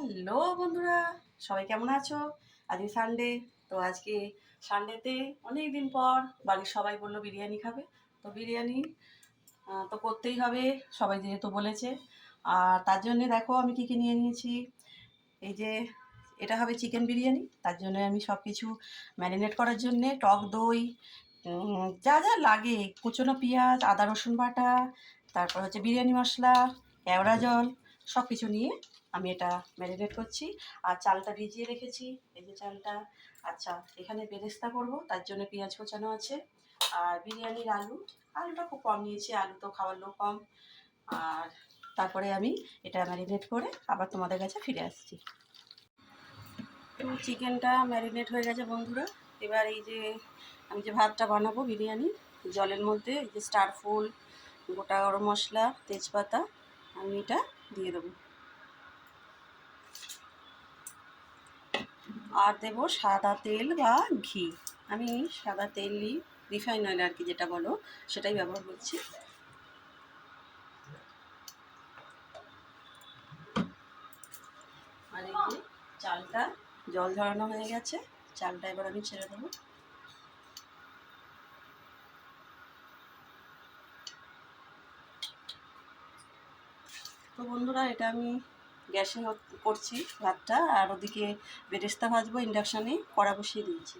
Hello বন্ধুরা, সবাই কেমন আছো? আজকে সানডে। তো আজকে সানডেতে অনেক দিন পর বাড়ির সবাই বললো বিরিয়ানি খাবে। তো বিরিয়ানি তো করতেই হবে, সবাই যেহেতু বলেছে। আর তার জন্যে দেখো আমি কী কী নিয়ে নিয়েছি। এই যে এটা হবে চিকেন বিরিয়ানি, তার জন্য আমি সব কিছু ম্যারিনেট করার জন্যে টক দই, যা যা লাগে, কুচনো পেঁয়াজ, আদা রসুন বাটা, তারপর হচ্ছে বিরিয়ানি মশলা, কেওড়া জল, সব কিছু নিয়ে আমি এটা ম্যারিনেট করছি। আর চালটা ভিজিয়ে রেখেছি, এই যে চালটা। আচ্ছা, এখানে বেরেস্তা করব, তার জন্য পেঁয়াজ কোচানো আছে। আর বিরিয়ানির আলুটা খুব কম নিয়েছি, আলু তো খাওয়ার লোক কম। আর তারপরে আমি এটা ম্যারিনেট করে আবার তোমাদের কাছে ফিরে আসছি। তো চিকেনটা ম্যারিনেট হয়ে গেছে বন্ধুরা। এবার এই যে আমি যে ভাতটা বানাবো বিরিয়ানি, জলের মধ্যে এই যে স্টার ফুল, গোটা গরম মশলা, তেজপাতা আমি এটা দিয়ে দেবো। আর দেবো সাদা তেল বা ঘি। আমি সাদা তেলই, রিফাইন অয়েল আর কি যেটা বলো, সেটাই ব্যবহার করছি। আর এই যে চালটা জল ঝরানো হয়ে গেছে, চালটা এবার আমি ছেড়ে দেবো। তো বন্ধুরা, এটা আমি গ্যাসে করছি ভাতটা, আর ওদিকে বেরেস্তা ভাজবো ইন্ডাকশানে, কড়া বসিয়ে দিয়েছি।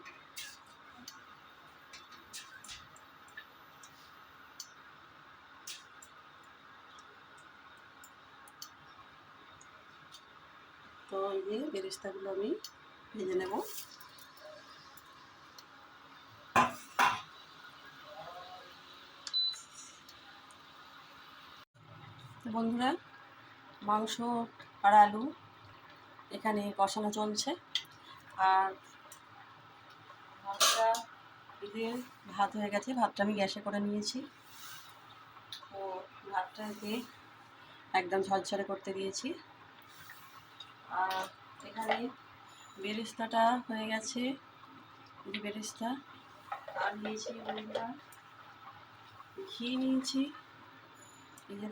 তো এই যে বেরেস্তাগুলো আমি ভেজে নেব। বন্ধুরা, মাংস আর আলু এখানে কষানো চলছে। আর ভাতটা, এই যে ভাত হয়ে গেছে, ভাতটা আমি গ্যাসে করে নিয়েছি। তো ভাতটাকে একদম ঝরঝরে করতে দিয়েছি। আর এখানে বেরেস্তাটা হয়ে গেছে, এই যে বেরেস্তা। আর নিয়েছি বন্ধুরা ঘি নিয়েছি, এই যে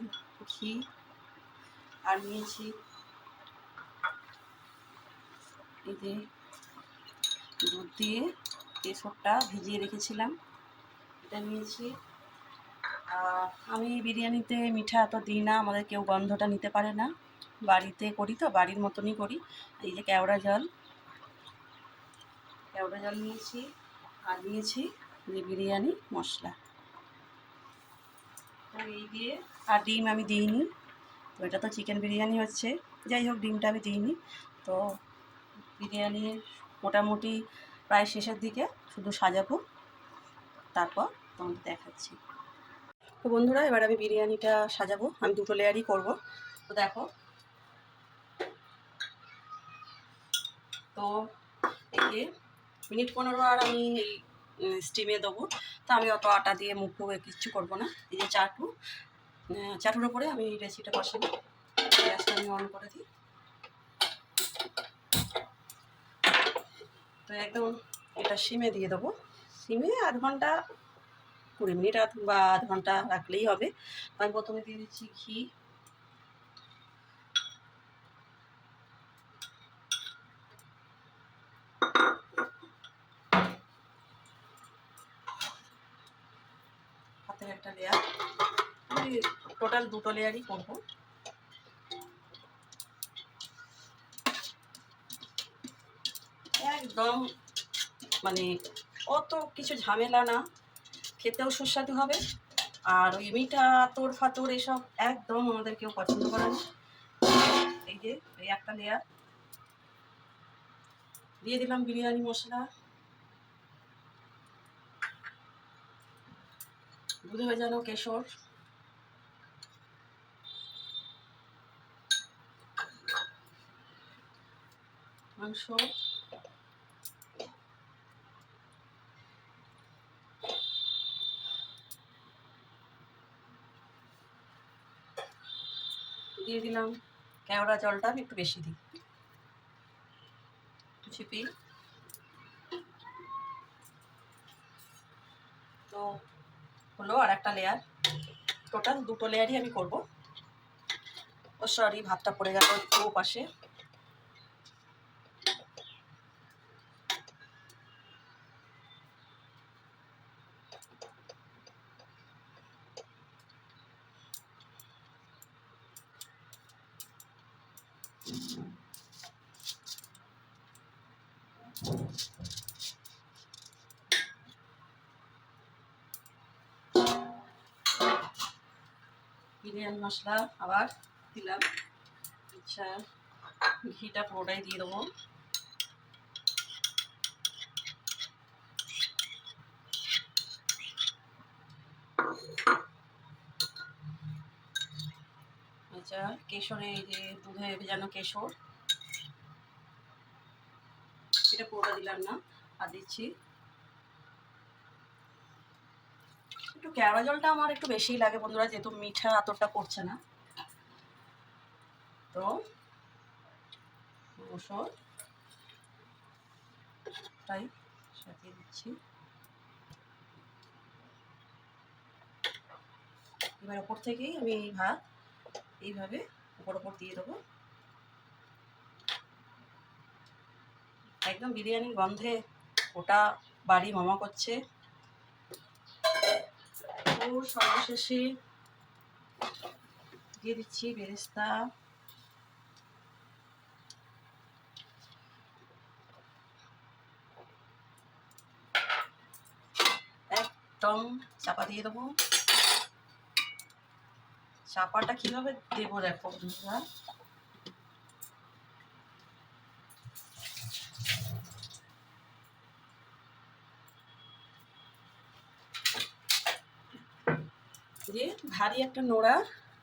ঘি। আর নিয়েছি এই যে দুধ দিয়ে কেশরটা ভিজিয়ে রেখেছিলাম, এটা নিয়েছি। আর আমি বিরিয়ানিতে মিঠা এত দিই না, আমাদের কেউ গন্ধটা নিতে পারে না, বাড়িতে করি তো বাড়ির মতনই করি। এই যে কেওড়া জল নিয়েছি। আর নিয়েছি যে বিরিয়ানি মশলা। তো এই দিয়ে, আর ডিম আমি দিইনি, তো এটা তো চিকেন বিরিয়ানি হচ্ছে, যাই হোক ডিমটা আমি দিইনি। তো বিরিয়ানির মোটামুটি প্রায় শেষের দিকে, শুধু সাজাবো, তারপর তোমাদের দেখাচ্ছি। তো বন্ধুরা, এবার আমি বিরিয়ানিটা সাজাবো, আমি দুটো লেয়ারই করব। তো দেখো, তো এই যে মিনিট 15 আর আমি এই স্টিমে দেবো। তো আমি অত আটা দিয়ে মুখো কিচ্ছু করবো না। এই যে চাটুর ওপরে আমি রেসিপিটা বসাবো। গ্যাসটা আমি অন করে দিই। তো একদম এটা সিমে দিয়ে দেবো। সিমে আধ ঘন্টা 20 মিনিট বা আধ ঘন্টা রাখলেই হবে। আমি প্রথমে দিয়ে দিচ্ছি ঘি। হাতের একটা লেয়ার, আমি টোটাল দুটো লেয়ারই করবো। একদম মানে অত কিছু ঝামেলা না, খেতেও সুস্বাদু হবে। আর ওই মিঠা আতর ফাতর এসব একদম আমাদের কেউ পছন্দ করে না। এই যে এই একটা লেয়ার দিয়ে দিলাম বিরিয়ানি মশলা, দুধে ভেজানো কেশর, মাংস, দিয়ে দিলাম কেওড়া জলটা আমি একটু বেশি দিই, চিপি। তো হলো আর একটা লেয়ার, টোটাল দুটো লেয়ারই আমি করব। ও সরি, ভাতটা পড়ে গেল একটু পাশে। বিরিয়ানি মশলা আবার দিলাম। আচ্ছা, ঘিটা পুরোটাই দিয়ে দেবো। আচ্ছা, কেশরে এই যে দুধে ভেজানো কেশর, এটা পুরোটা দিলাম না, আর দিচ্ছি একটু কেওড়া জলটা আমার একটু বেশিই লাগে বন্ধুরা, যেহেতু মিঠা এতটা পড়ছে না। তো মসুর তাই সাজিয়ে দিচ্ছি। এবার ওপর থেকেই আমি এই ভাত এইভাবে ওপর দিয়ে দেবো। একদম বিরিয়ানির গন্ধে ওটা বাড়ি মামা করছে। ও সর্বশেষে দিয়ে দিচ্ছি বেরেস্তা। একদম চাপা দিয়ে দেবো। চাপাটা কিভাবে দেবো দেখো বন্ধুরা, যে ভারী একটা নোড়া,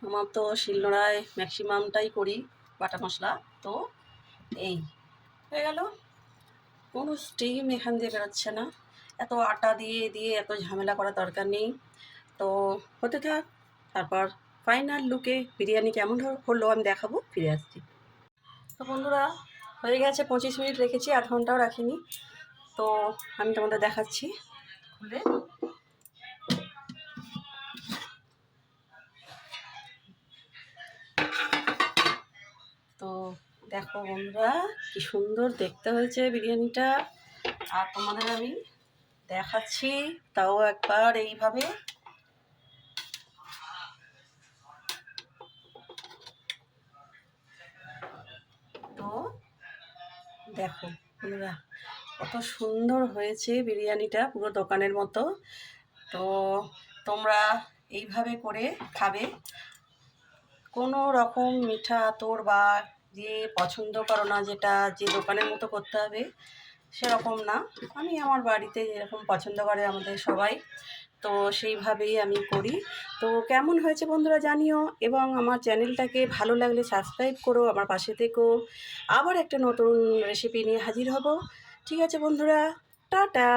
আমার তো শিলনোড়ায় ম্যাক্সিমামটাই করি বাটা মশলা। তো এই হয়ে গেল, কোনো স্টিম এখান দিয়ে বেরোচ্ছে না। এত আটা দিয়ে দিয়ে এত ঝামেলা করার দরকার নেই। তো হতে থাক, তারপর ফাইনাল লুকে বিরিয়ানি কেমন হলো আমি দেখাবো, ফিরে আসছি। তো বন্ধুরা হয়ে গেছে, 25 মিনিট রেখেছি, 8 ঘন্টাও রাখিনি। তো আমি তোমাদের দেখাচ্ছি খুলে। তো দেখো বন্ধুরা কি সুন্দর দেখতে হয়েছে বিরিয়ানিটা, আর তোমাদের আমি দেখাচ্ছি তাও একবার এইভাবে। তো দেখো বন্ধুরা কত সুন্দর হয়েছে বিরিয়ানিটা, পুরো দোকানের মতো। তো তোমরা এইভাবে করে খাবে, কোনো রকম মিঠা আতর বা যে পছন্দ করো না যেটা যে দোকানের মতো করতে হবে সেরকম না। আমি আমার বাড়িতে যেরকম পছন্দ করে আমাদের সবাই, তো সেইভাবেই আমি করি। তো কেমন হয়েছে বন্ধুরা জানিও, এবং আমার চ্যানেলটাকে ভালো লাগলে সাবস্ক্রাইব করো, আমার পাশে থেকো। আবার একটা নতুন রেসিপি নিয়ে হাজির হব। ঠিক আছে বন্ধুরা, টাটা।